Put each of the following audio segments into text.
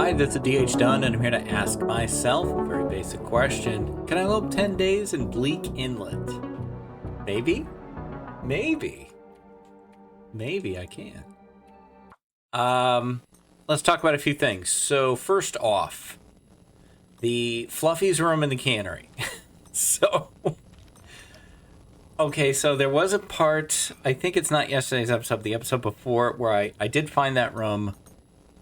Hi, this is DH Dunn, and I'm here to ask myself a very basic question. Can I lope 10 days in Bleak Inlet? Maybe? Maybe. Maybe I can. Let's talk about a few things. So, first off, the Fluffy's room in the cannery. Okay, so there was a part, I think it's not yesterday's episode, the episode before, where I did find that room,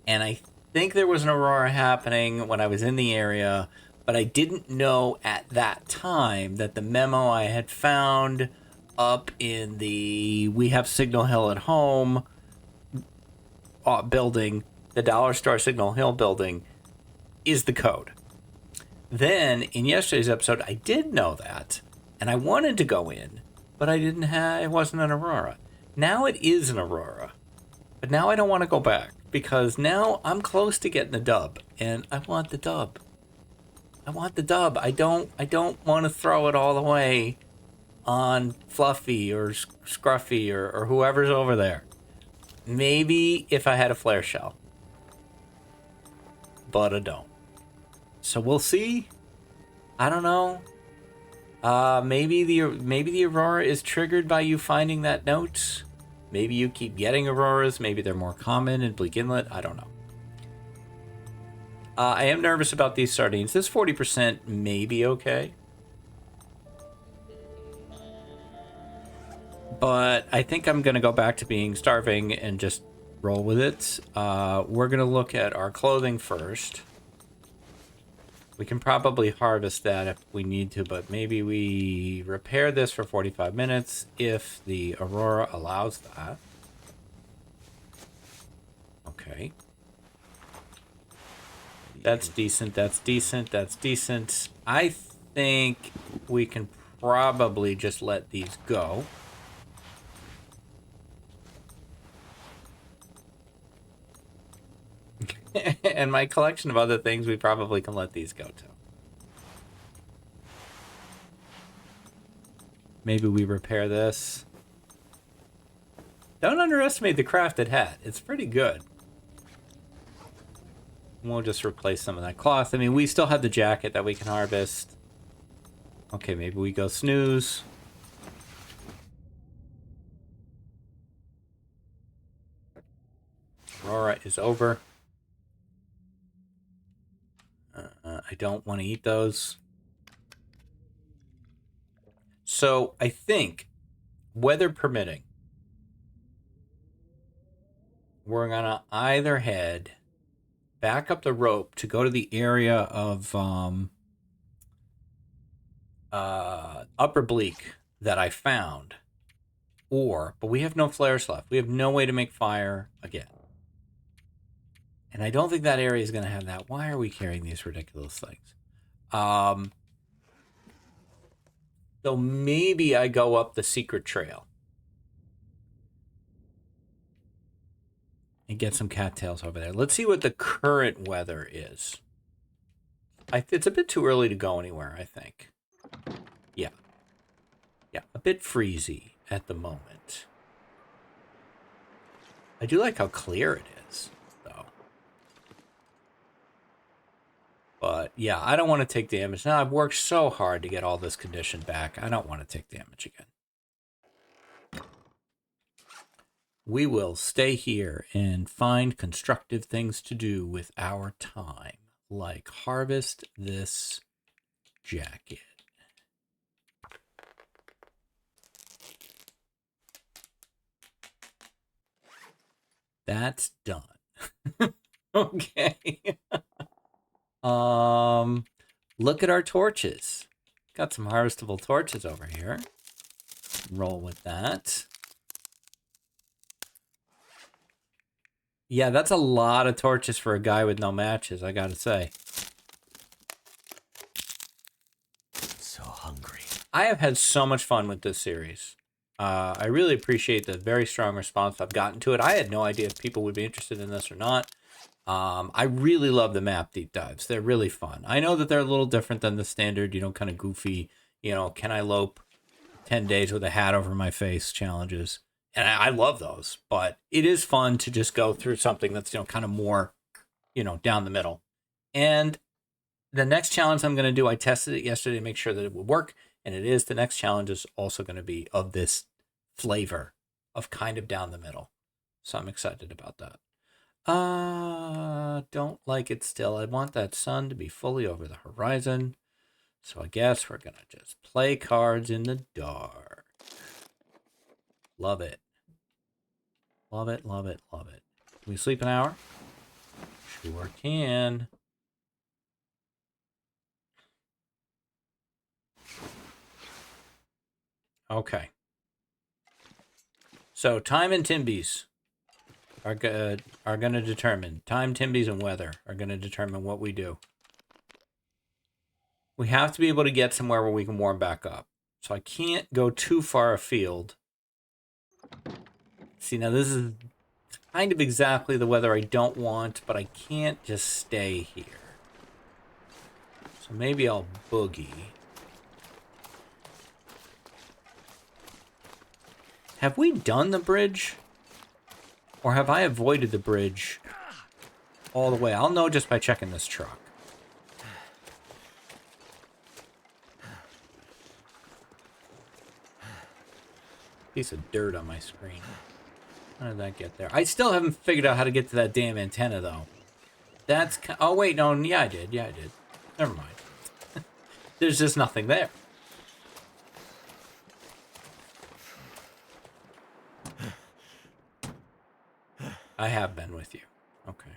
and I think there was an aurora happening when I was in the area, but I didn't know at that time that the memo I had found up in the We Have Signal Hill at Home building, the Dollar Store Signal Hill building, is the code. Then, in yesterday's episode, I did know that, and I wanted to go in, but I didn't have, it wasn't an aurora. Now it is an aurora, but now I don't want to go back, because now I'm close to getting the dub, and I want the dub. I want the dub. I don't want to throw it all away on Fluffy or Scruffy or whoever's over there. Maybe if I had a flare shell, but I don't. So we'll see. I don't know. Maybe the aurora is triggered by you finding that note. Maybe you keep getting auroras. Maybe they're more common in Bleak Inlet. I don't know. I am nervous about these sardines. This 40% may be okay. But I think I'm going to go back to being starving and just roll with it. We're going to look at our clothing first. We can probably harvest that if we need to, but maybe we repair this for 45 minutes if the aurora allows that. Okay. That's decent, that's decent, that's decent. I think we can probably just let these go. And my collection of other things, we probably can let these go too. Maybe we repair this. Don't underestimate the crafted hat. It's pretty good. We'll just replace some of that cloth. I mean, we still have the jacket that we can harvest. Okay, maybe we go snooze. Aurora is over. I don't want to eat those. So I think, weather permitting, we're going to either head back up the rope to go to the area of Upper Bleak that I found, but we have no flares left. We have no way to make fire again. And I don't think that area is going to have that. Why are we carrying these ridiculous things? So maybe I go up the secret trail and get some cattails over there. Let's see what the current weather is. It's a bit too early to go anywhere, I think. Yeah. Yeah, a bit freezy at the moment. I do like how clear it is, though. But, yeah, I don't want to take damage. Now, I've worked so hard to get all this condition back. I don't want to take damage again. We will stay here and find constructive things to do with our time, like harvest this jacket. That's done. Okay. Look at our torches. Got some harvestable torches over here. Roll with that. Yeah, that's a lot of torches for a guy with no matches, I gotta say. So hungry. I have had so much fun with this series. I really appreciate the very strong response I've gotten to it. I had no idea if people would be interested in this or not. I really love the map deep dives. They're really fun. I know that they're a little different than the standard, kind of goofy, can I lope 10 days with a hat over my face challenges. And I love those, but it is fun to just go through something that's, kind of more you know, down the middle. And the next challenge I'm going to do, I tested it yesterday to make sure that it would work, and it is. The next challenge is also going to be of this flavor of kind of down the middle. So I'm excited about that. Don't like it still. I want that sun to be fully over the horizon. So I guess we're going to just play cards in the dark. Love it. Love it, love it, love it. Can we sleep an hour? Sure can. Okay. So time and Timbies are going to determine. Time, Timbies, and weather are going to determine what we do. We have to be able to get somewhere where we can warm back up. So I can't go too far afield. See, now this is kind of exactly the weather I don't want, but I can't just stay here. So maybe I'll boogie. Have we done the bridge? Or have I avoided the bridge all the way? I'll know just by checking this truck. Piece of dirt on my screen. How did that get there? I still haven't figured out how to get to that damn antenna, though. That's... Oh, wait, no. Yeah, I did. Yeah, I did. Never mind. There's just nothing there. I have been with you. Okay.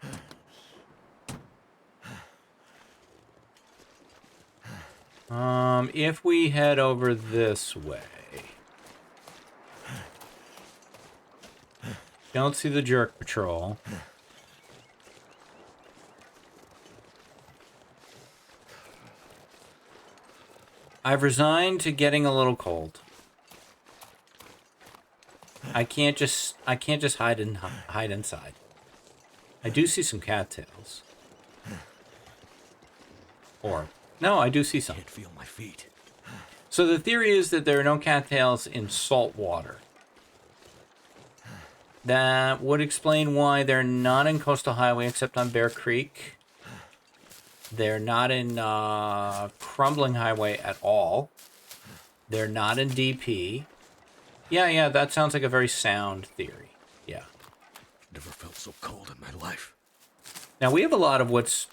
If we head over this way... Don't see the jerk patrol. I've resigned to getting a little cold. I can't just hide inside. I do see some cattails. Or no, I do see some. Can't feel my feet. So the theory is that there are no cattails in salt water. That would explain why they're not in Coastal Highway except on Bear Creek. They're not in Crumbling Highway at all. They're not in DP. Yeah, that sounds like a very sound theory. Yeah. Never felt so cold in my life. Now, we have a lot of what's,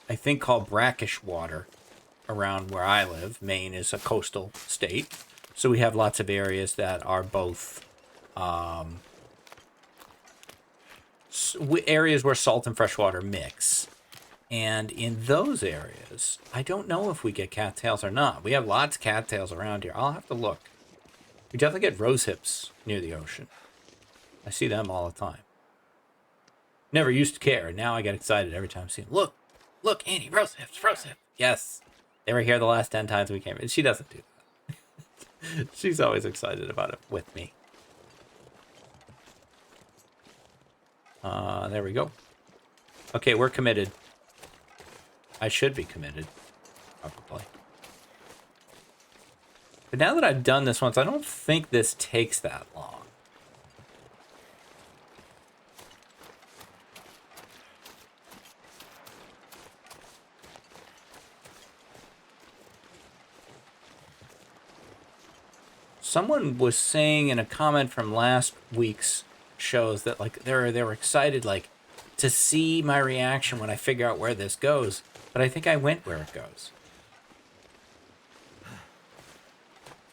I think, called brackish water around where I live. Maine is a coastal state. So we have lots of areas that are both... areas where salt and fresh water mix. And in those areas, I don't know if we get cattails or not. We have lots of cattails around here. I'll have to look. We definitely get rose hips near the ocean. I see them all the time. Never used to care. Now I get excited every time I see them. Look, Annie, rose hips, rose hips. Yes. They were here the last 10 times we came. And she doesn't do that. She's always excited about it with me. There we go. Okay, we're committed. I should be committed, probably. But now that I've done this once, I don't think this takes that long. Someone was saying in a comment from last week's shows that like they were excited like to see my reaction when I figure out where this goes, but I think I went where it goes.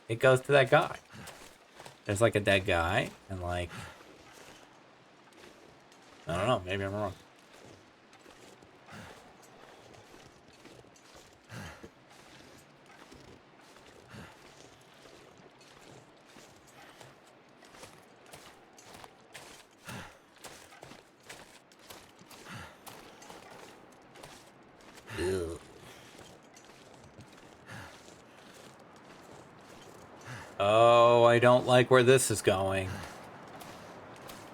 It goes to that guy. There's like a dead guy and like I don't know, maybe I'm wrong. Ew. Oh, I don't like where this is going.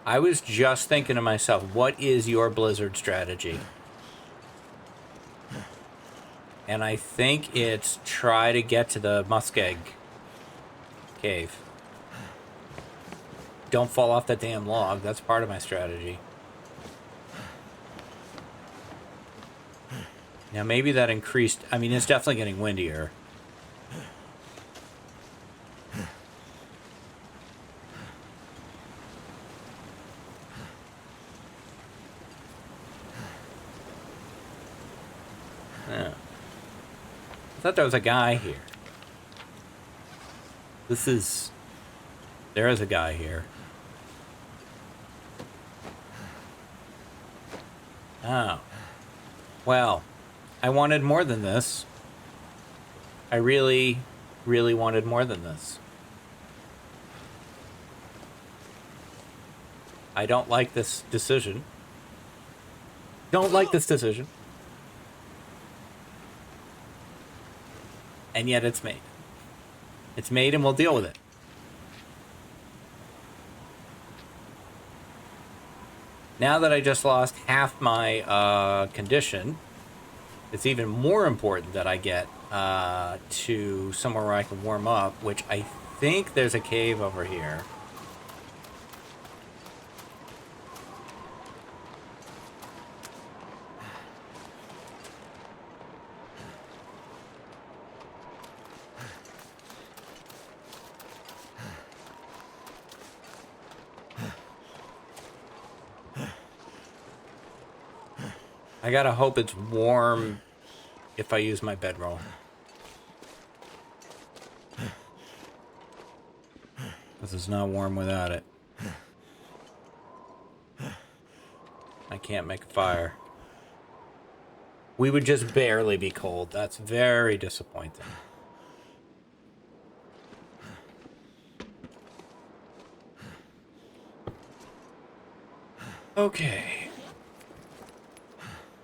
I was just thinking to myself, what is your blizzard strategy? And I think it's try to get to the muskeg cave. Don't fall off that damn log. That's part of my strategy. Now maybe that increased... I mean, it's definitely getting windier. Yeah. I thought there was a guy here. This is... There is a guy here. Oh. Well, I wanted more than this. I really, really wanted more than this. I don't like this decision. Don't like this decision. And yet it's made. It's made and we'll deal with it. Now that I just lost half my condition, it's even more important that I get to somewhere where I can warm up, which I think there's a cave over here. I gotta hope it's warm if I use my bedroll. This is not warm without it. I can't make a fire. We would just barely be cold. That's very disappointing. Okay.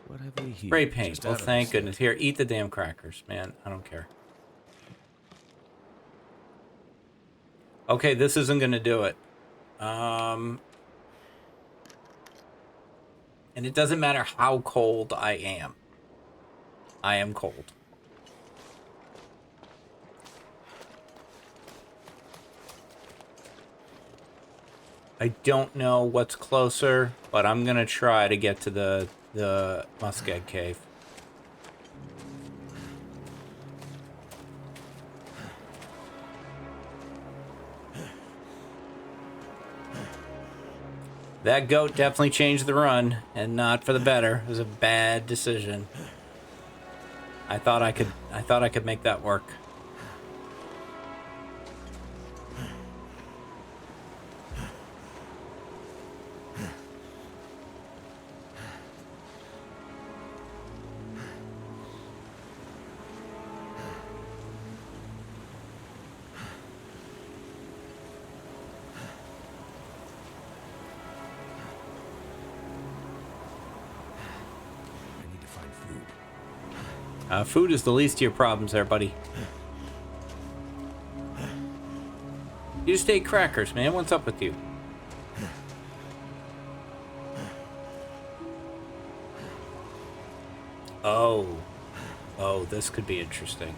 What have we here? Spray paint. Just Well, out of thank this goodness. Here, eat the damn crackers, man. I don't care. Okay, this isn't going to do it. And it doesn't matter how cold I am. I am cold. I don't know what's closer, but I'm going to try to get to the Muskeg Cave. That goat definitely changed the run, and not for the better. It was a bad decision. I thought I could make that work. Food is the least of your problems there, buddy. You just ate crackers, man. What's up with you? Oh. Oh, this could be interesting.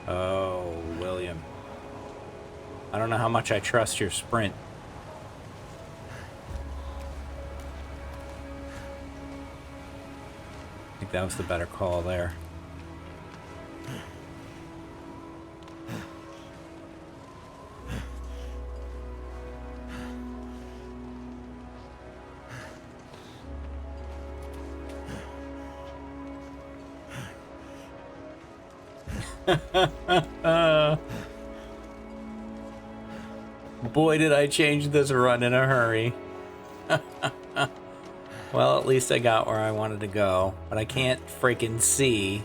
Oh, William. I don't know how much I trust your sprint. I think that was the better call there. Boy, did I change this run in a hurry. Well, at least I got where I wanted to go, but I can't freaking see.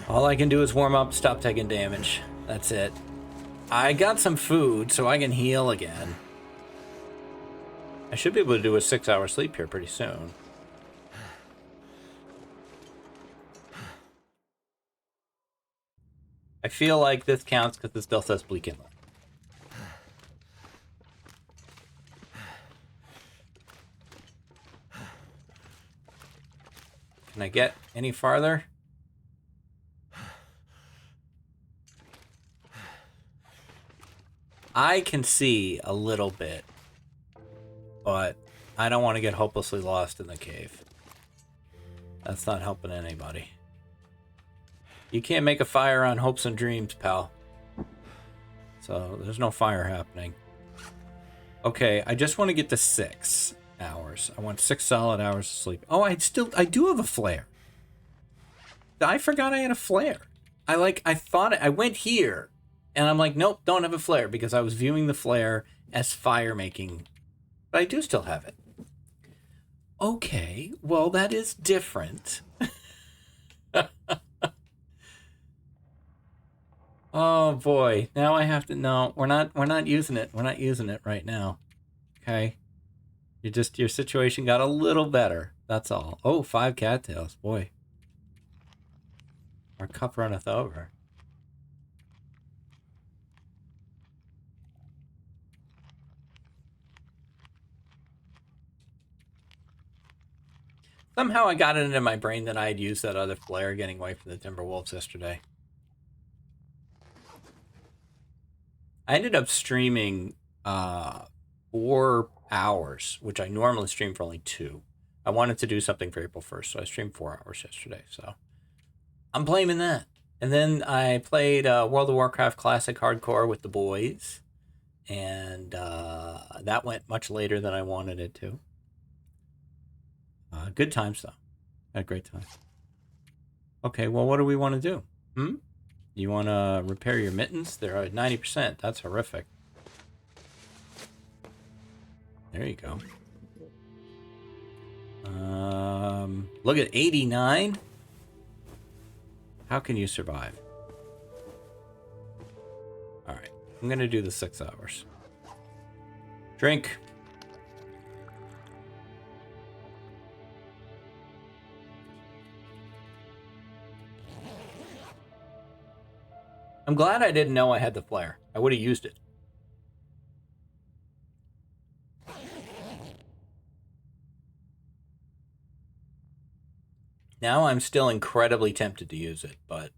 All I can do is warm up, stop taking damage. That's it. I got some food, so I can heal again. I should be able to do a 6-hour sleep here pretty soon. I feel like this counts because this still says Bleak Inlet. Can I get any farther? I can see a little bit, but I don't want to get hopelessly lost in the cave. That's not helping anybody. You can't make a fire on hopes and dreams, pal. So there's no fire happening. Okay, I just want to get to 6 hours. I want 6 solid hours of sleep. Oh, I do have a flare. I forgot I had a flare. I thought I went here, and I'm like, nope, don't have a flare, because I was viewing the flare as fire making. But I do still have it. Okay, well, that is different. Oh boy, now I have to. No, we're not using it. We're not using it right now. Okay, your situation got a little better. That's all. Oh, 5 cattails, boy. Our cup runneth over. Somehow I got it into my brain that I had used that other flare getting away from the Timberwolves yesterday. I ended up streaming 4 hours, which I normally stream for only 2. I wanted to do something for April 1st, so I streamed 4 hours yesterday. So I'm blaming that. And then I played World of Warcraft Classic Hardcore with the boys, and that went much later than I wanted it to. Good times, though. Had a great time. Okay, well, what do we want to do? You want to repair your mittens? They're at 90%. That's horrific. There you go. Look at 89. How can you survive? All right, I'm going to do the 6 hours. Drink. I'm glad I didn't know I had the flare. I would have used it. Now I'm still incredibly tempted to use it, but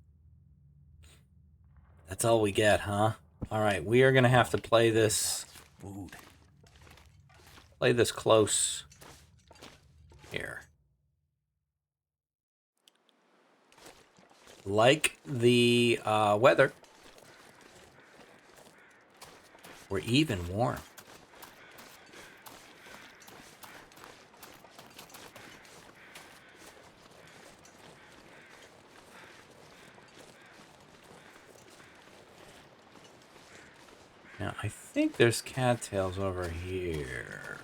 that's all we get, huh? All right, we are going to have to play this. Play this close here. Like the weather, we're even warm. Now, I think there's cattails over here.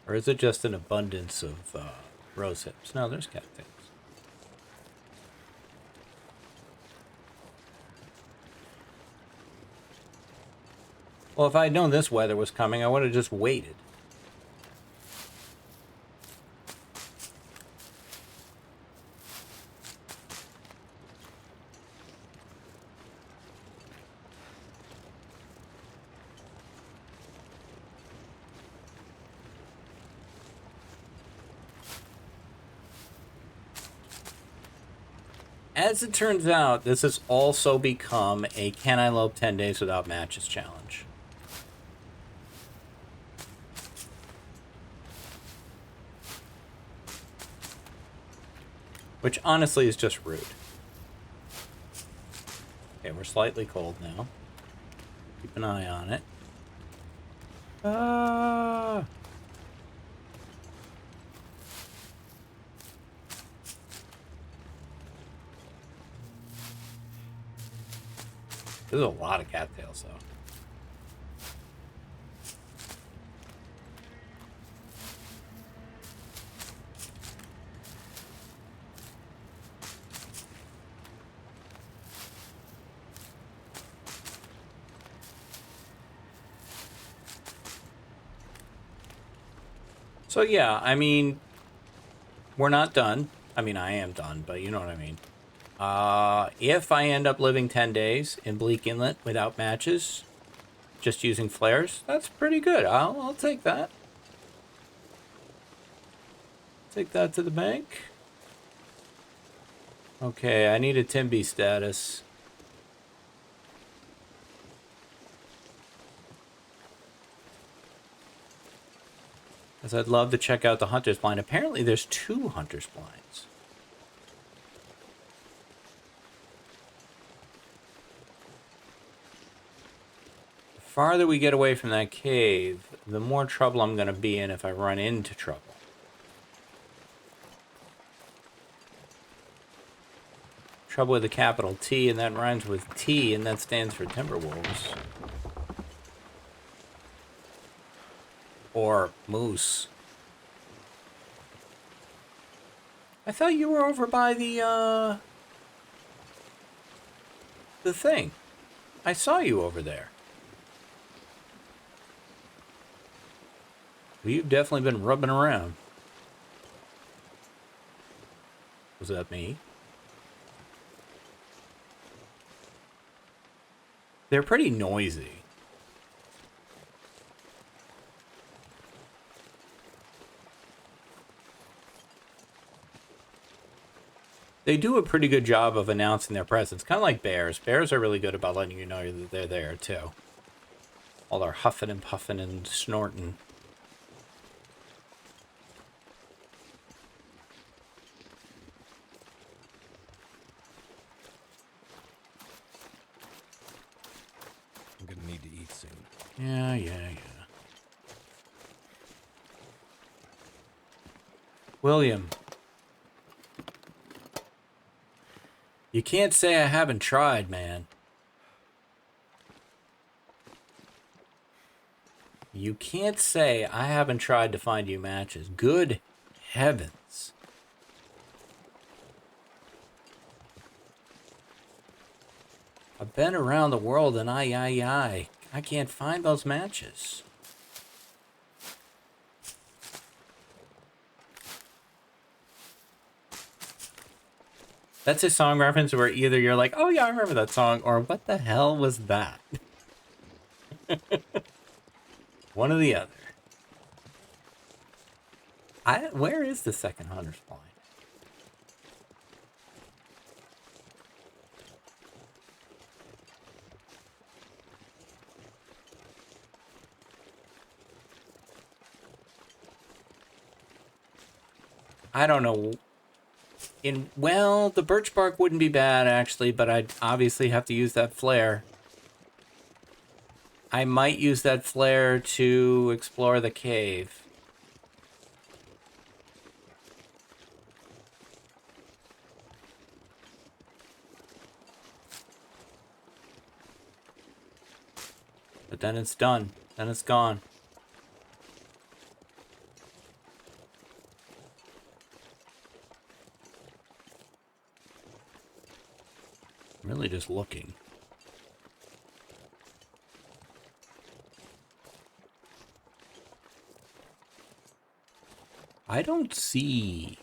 Or is it just an abundance of rose hips? No, there's cattails. Well, if I had known this weather was coming, I would have just waited. As it turns out, this has also become a Can I Lope 10 Days Without Matches challenge. Which honestly is just rude. Okay, we're slightly cold now. Keep an eye on it. There's a lot of cattails, though. So yeah, I mean, we're not done. I mean, I am done, but you know what I mean. If I end up living 10 days in Bleak Inlet without matches, just using flares, that's pretty good. I'll take that. Take that to the bank. Okay, I need a Timby status. Because I'd love to check out the Hunter's Blind. Apparently there's 2 Hunter's Blinds. The farther we get away from that cave, the more trouble I'm going to be in if I run into trouble. Trouble with a capital T, and that rhymes with T, and that stands for Timberwolves. Or moose. I thought you were over by the thing. I saw you over there. Well, you've definitely been rubbing around. Was that me? They're pretty noisy. They do a pretty good job of announcing their presence. Kind of like bears. Bears are really good about letting you know that they're there, too. All their huffing and puffing and snorting. I'm gonna need to eat soon. Yeah. William. You can't say I haven't tried, man. You can't say I haven't tried to find you matches. Good heavens. I've been around the world and I can't find those matches. That's a song reference where either you're like, oh yeah, I remember that song, or what the hell was that? One or the other. Where is the second Hunter's Blind? I don't know. Well, the birch bark wouldn't be bad, actually, but I'd obviously have to use that flare. I might use that flare to explore the cave. But then it's done. Then it's gone. I'm really just looking. I don't see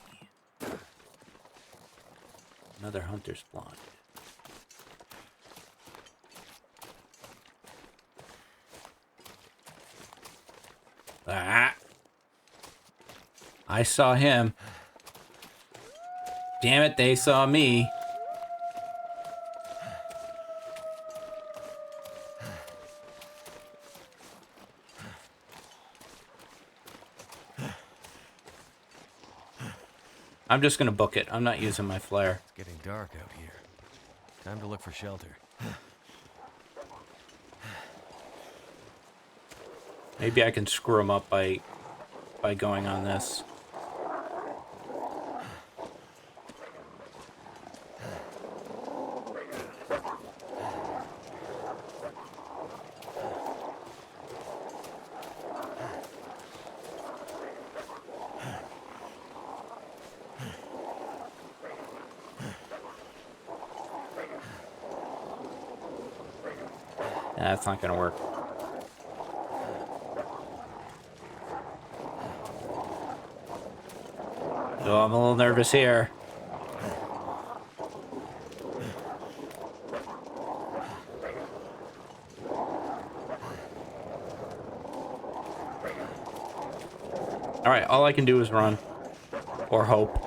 another Hunter's Blind. Ah! I saw him. Damn it, they saw me. I'm just gonna book it. I'm not using my flare. It's getting dark out here. Time to look for shelter. Maybe I can screw him up by going on this. That's not gonna work. Oh, I'm a little nervous here. Alright, all I can do is run. Or hope.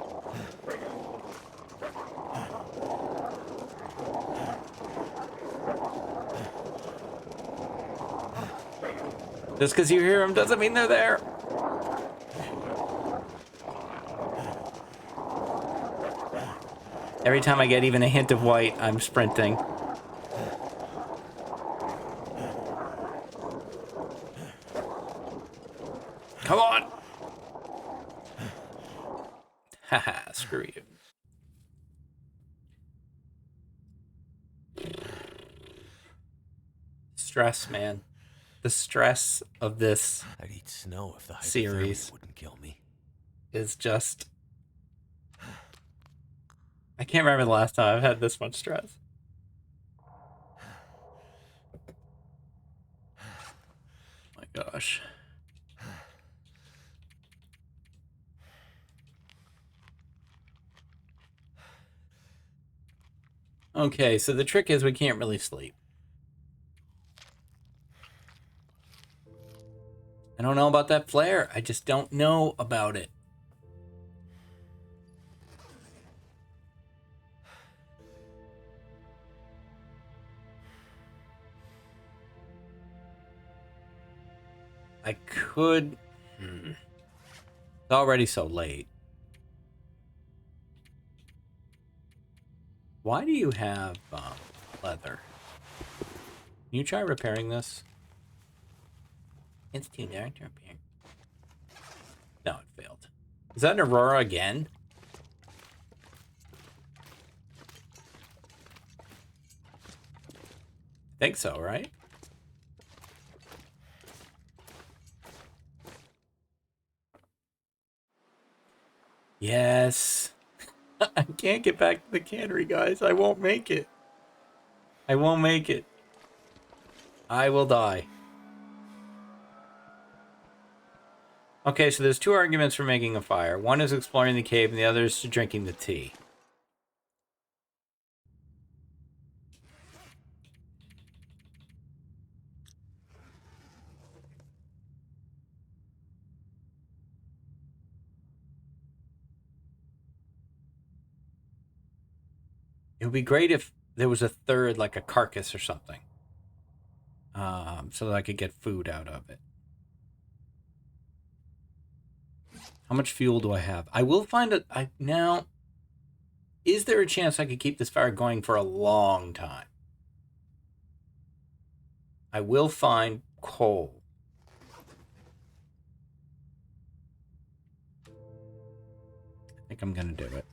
Just because you hear them doesn't mean they're there. Every time I get even a hint of white, I'm sprinting. Come on! Haha, screw you. Stress, man. The stress of this I'd eat snow if the series hypothermia wouldn't kill me. is just... I can't remember the last time I've had this much stress. My gosh. Okay, so the trick is we can't really sleep. I don't know about that flare. I just don't know about it. I could... It's already so late. Why do you have leather? Can you try repairing this? It's too dark to repair. No, it failed. Is that an Aurora again? I think so, right? Yes. I can't get back to the cannery, guys. I won't make it. I won't make it. I will die. Okay, so there's two arguments for making a fire. One is exploring the cave, and the other is drinking the tea. It would be great if there was a third, like a carcass or something. So that I could get food out of it. How much fuel do I have? I will find it. Now, is there a chance I could keep this fire going for a long time? I will find coal. I think I'm going to do it.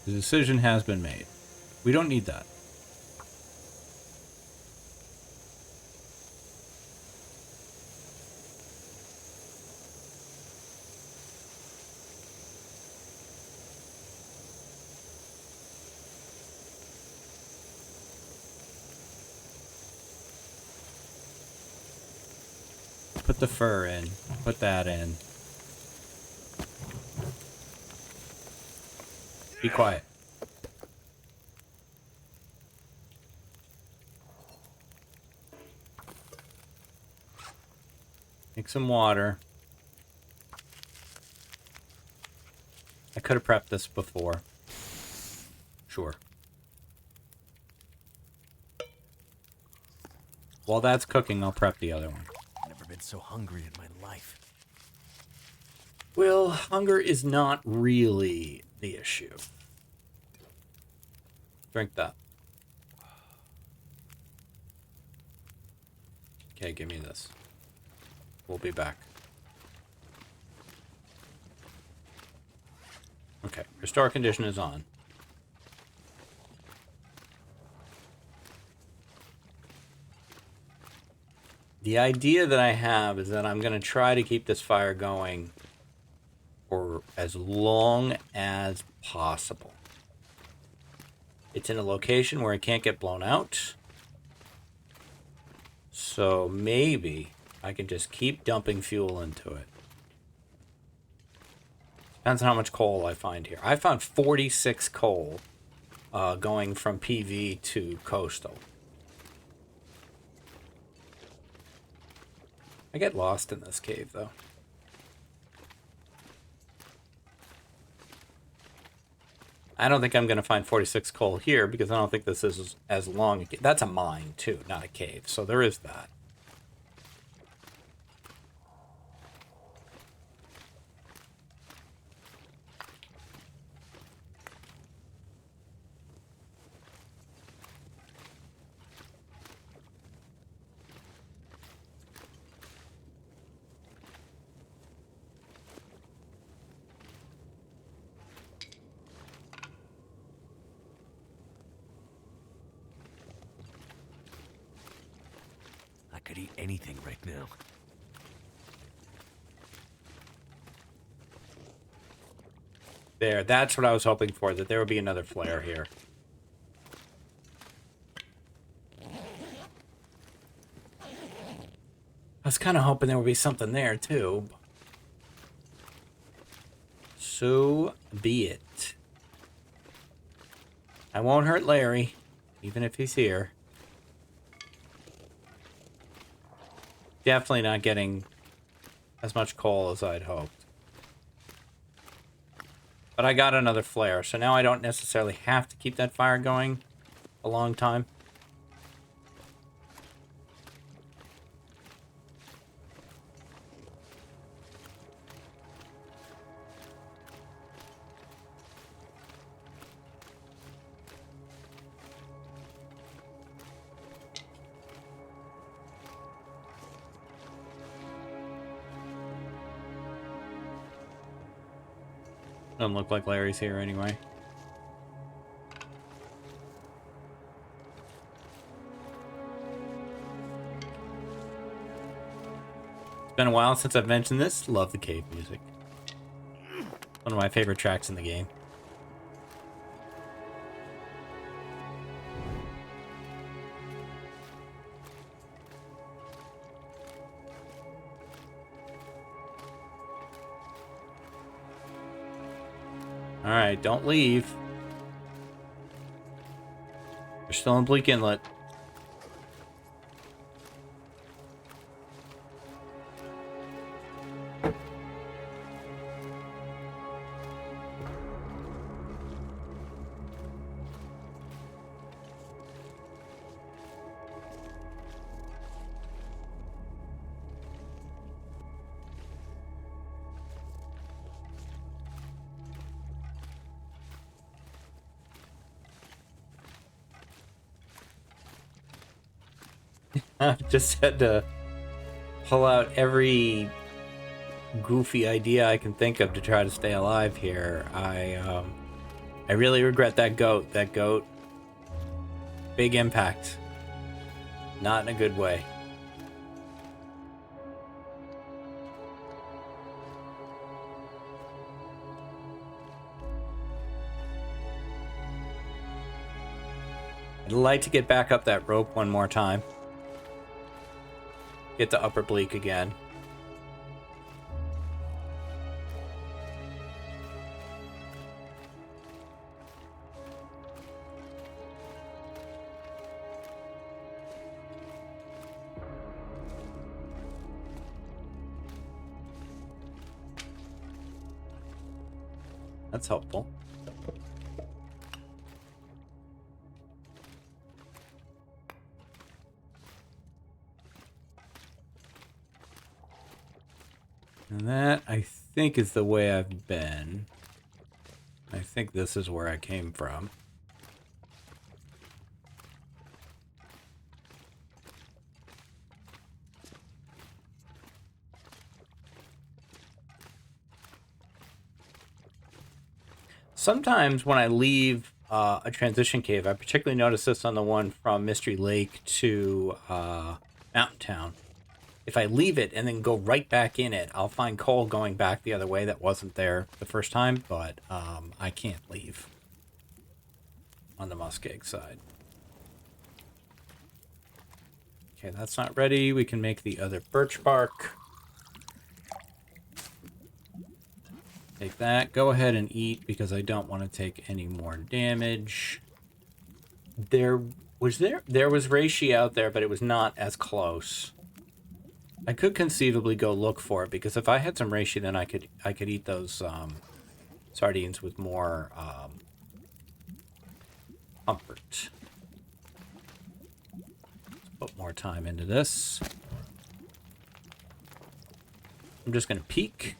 The decision has been made. We don't need that. Put the fur in. Put that in. Be quiet. Make some water. I could have prepped this before. Sure. While that's cooking, I'll prep the other one. Never been so hungry in my life. Well, hunger is not really the issue. Drink that. Okay, give me this. We'll be back. Okay, restore condition is on. The idea that I have is that I'm going to try to keep this fire going for as long as possible. It's in a location where it can't get blown out. So maybe I can just keep dumping fuel into it. Depends on how much coal I find here. I found 46 coal going from PV to coastal. I get lost in this cave, though. I don't think I'm going to find 46 coal here because I don't think this is as long. That's a mine, too, not a cave. So there is that. I could eat anything right now. There, that's what I was hoping for, that there would be another flare here. I was kind of hoping there would be something there, too. So be it. I won't hurt Larry, even if he's here. Definitely not getting as much coal as I'd hoped. But I got another flare, so now I don't necessarily have to keep that fire going a long time. Doesn't look like Larry's here anyway. It's been a while since I've mentioned this. Love the cave music. One of my favorite tracks in the game. Alright, don't leave. We're still in Bleak Inlet. I've just had to pull out every goofy idea I can think of to try to stay alive here. I really regret that goat. That goat, big impact. Not in a good way. I'd like to get back up that rope one more time. Get to Upper Bleak again. That's helpful. And that, I think, is the way I've been. I think this is where I came from. Sometimes when I leave a transition cave, I particularly notice this on the one from Mystery Lake to Mountain Town. If I leave it and then go right back in it, I'll find coal going back the other way that wasn't there the first time, but I can't leave on the muskeg side. Okay, that's not ready. We can make the other birch bark. Take that. Go ahead and eat because I don't want to take any more damage. There was reishi out there, but it was not as close. I could conceivably go look for it because if I had some reishi, then I could eat those sardines with more Comfort. Let's put more time into this. I'm just going to peek.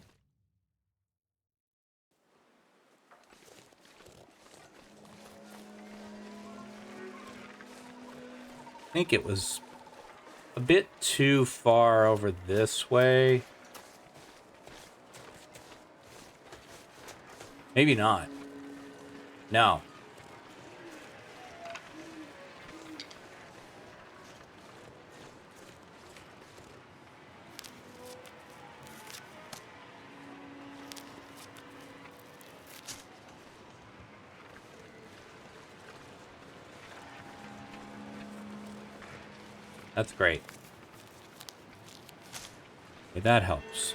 I think it was a bit too far over this way. Maybe not. No. That's great. Okay, that helps.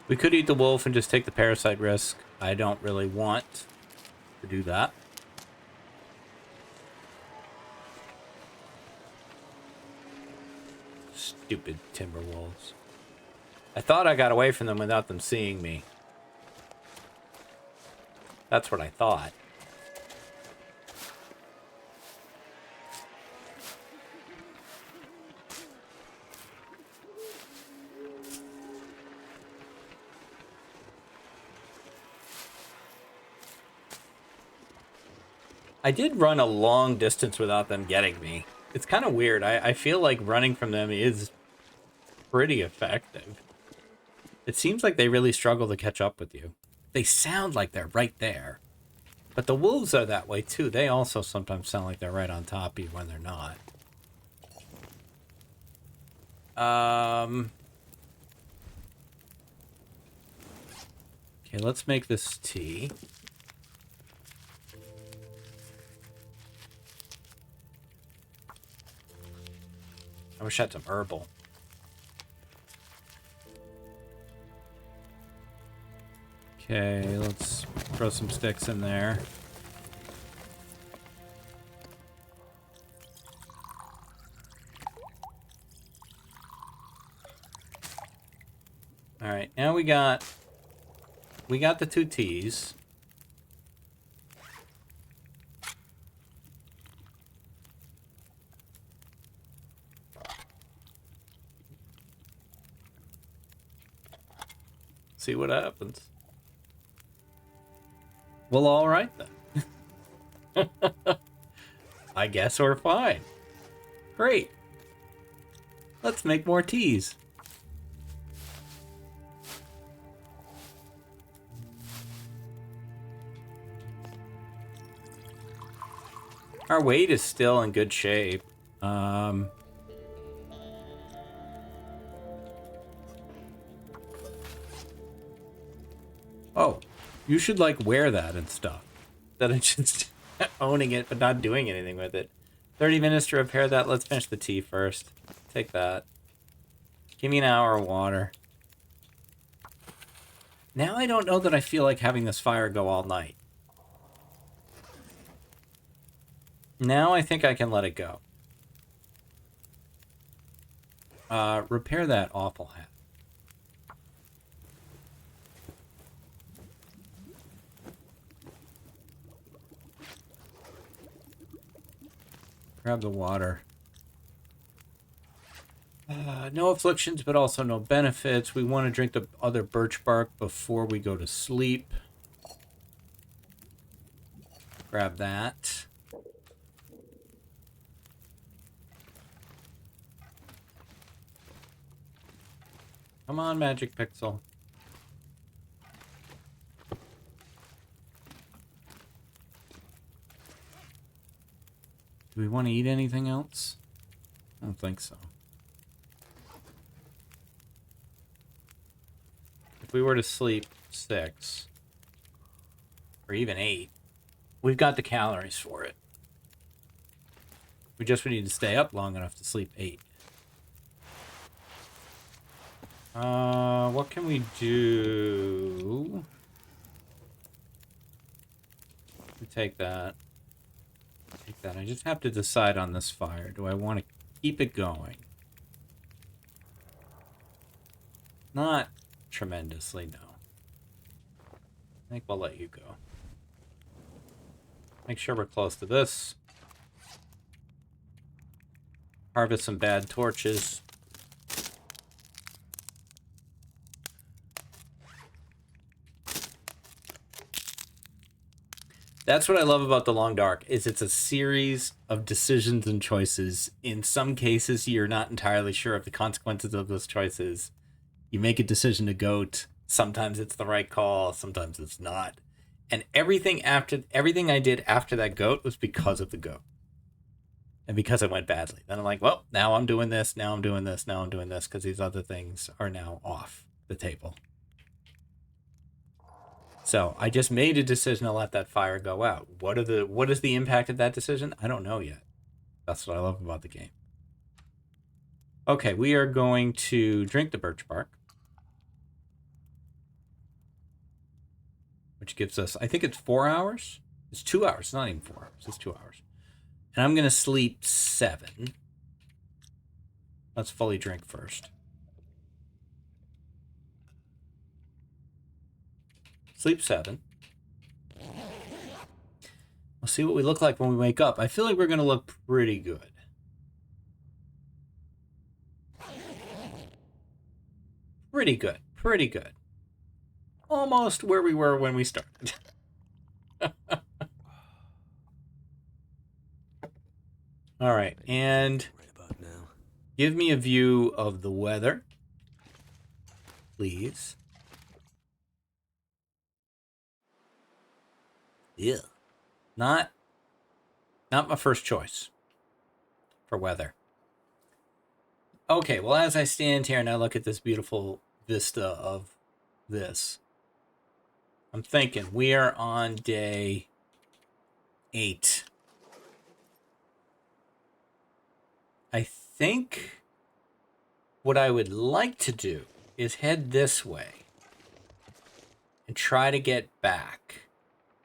We could eat the wolf and just take the parasite risk. I don't really want to do that. Stupid timber wolves. I thought I got away from them without them seeing me. That's what I thought. I did run a long distance without them getting me. It's kind of weird. I feel like running from them is pretty effective. It seems like they really struggle to catch up with you. They sound like they're right there. But the wolves are that way too. They also sometimes sound like they're right on top of you when they're not. Okay, let's make this tea. I wish I had some herbal. Okay, let's throw some sticks in there. All right, now we got the 2 teas. See what happens. Well, all right then. I guess we're fine. Great. Let's make more teas. Our weight is still in good shape. Oh, you should like wear that and stuff. That I'm just owning it but not doing anything with it. 30 minutes to repair that. Let's finish the tea first. Take that. Give me an hour of water. Now I don't know that I feel like having this fire go all night. Now I think I can let it go. Repair that awful hat. Grab the water. No afflictions, but also no benefits. We want to drink the other birch bark before we go to sleep. Grab that. Come on, Magic Pixel. Do we want to eat anything else? I don't think so. If we were to sleep 6, or even 8, we've got the calories for it. We just need to stay up long enough to sleep 8. What can we do? We take that. Take that. I just have to decide on this fire. Do I want to keep it going? Not tremendously, no. I think we'll let you go. Make sure we're close to this. Harvest some bad torches. That's what I love about The Long Dark, is it's a series of decisions and choices. In some cases, you're not entirely sure of the consequences of those choices. You make a decision to goat. Sometimes it's the right call, sometimes it's not. And everything I did after that goat was because of the goat. And because it went badly. Then I'm like, well, now I'm doing this, now I'm doing this, now I'm doing this, because these other things are now off the table. So I just made a decision to let that fire go out. What is the impact of that decision? I don't know yet. That's what I love about the game. Okay, we are going to drink the birch bark, which gives us, I think it's 4 hours. It's 2 hours. It's not even 4 hours. It's 2 hours. And I'm going to sleep 7. Let's fully drink first. Sleep 7. We'll see what we look like when we wake up. I feel like we're going to look pretty good. Pretty good. Pretty good. Almost where we were when we started. All right, and give me a view of the weather, please. Yeah. Not my first choice for weather. Okay, well, as I stand here and I look at this beautiful vista of this, I'm thinking we are on day 8. I think what I would like to do is head this way and try to get back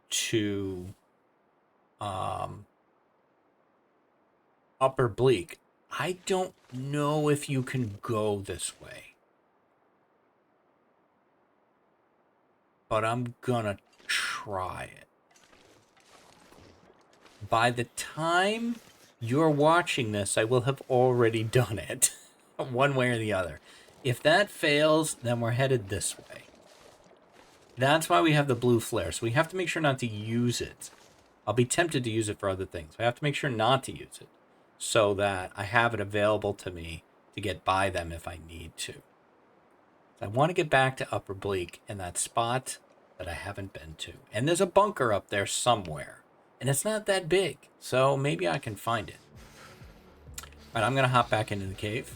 to Upper Bleak. I don't know if you can go this way, but I'm gonna try it. By the time you're watching this, I will have already done it, one way or the other. If that fails, then we're headed this way. That's why we have the blue flare, so we have to make sure not to use it. I'll be tempted to use it for other things. I have to make sure not to use it so that I have it available to me to get by them if I need to. I want to get back to Upper Bleak in that spot that I haven't been to. And there's a bunker up there somewhere. And it's not that big, so maybe I can find it. All right, I'm going to hop back into the cave.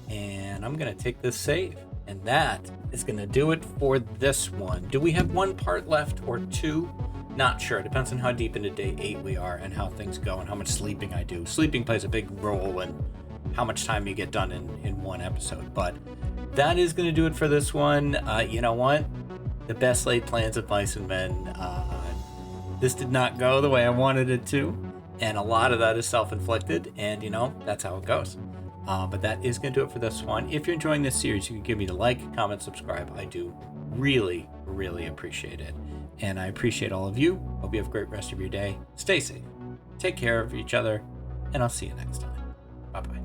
And I'm going to take this save. And that is going to do it for this one. Do we have one part left or 2? Not sure. It depends on how deep into day 8 we are and how things go and how much sleeping I do. Sleeping plays a big role in how much time you get done in one episode. But that is going to do it for this one. You know what? The best laid plans of mice and men. This did not go the way I wanted it to. And a lot of that is self-inflicted. And, you know, that's how it goes. But that is going to do it for this one. If you're enjoying this series, you can give me the like, comment, subscribe. I do really, really appreciate it. And I appreciate all of you. Hope you have a great rest of your day. Stay safe. Take care of each other. And I'll see you next time. Bye-bye.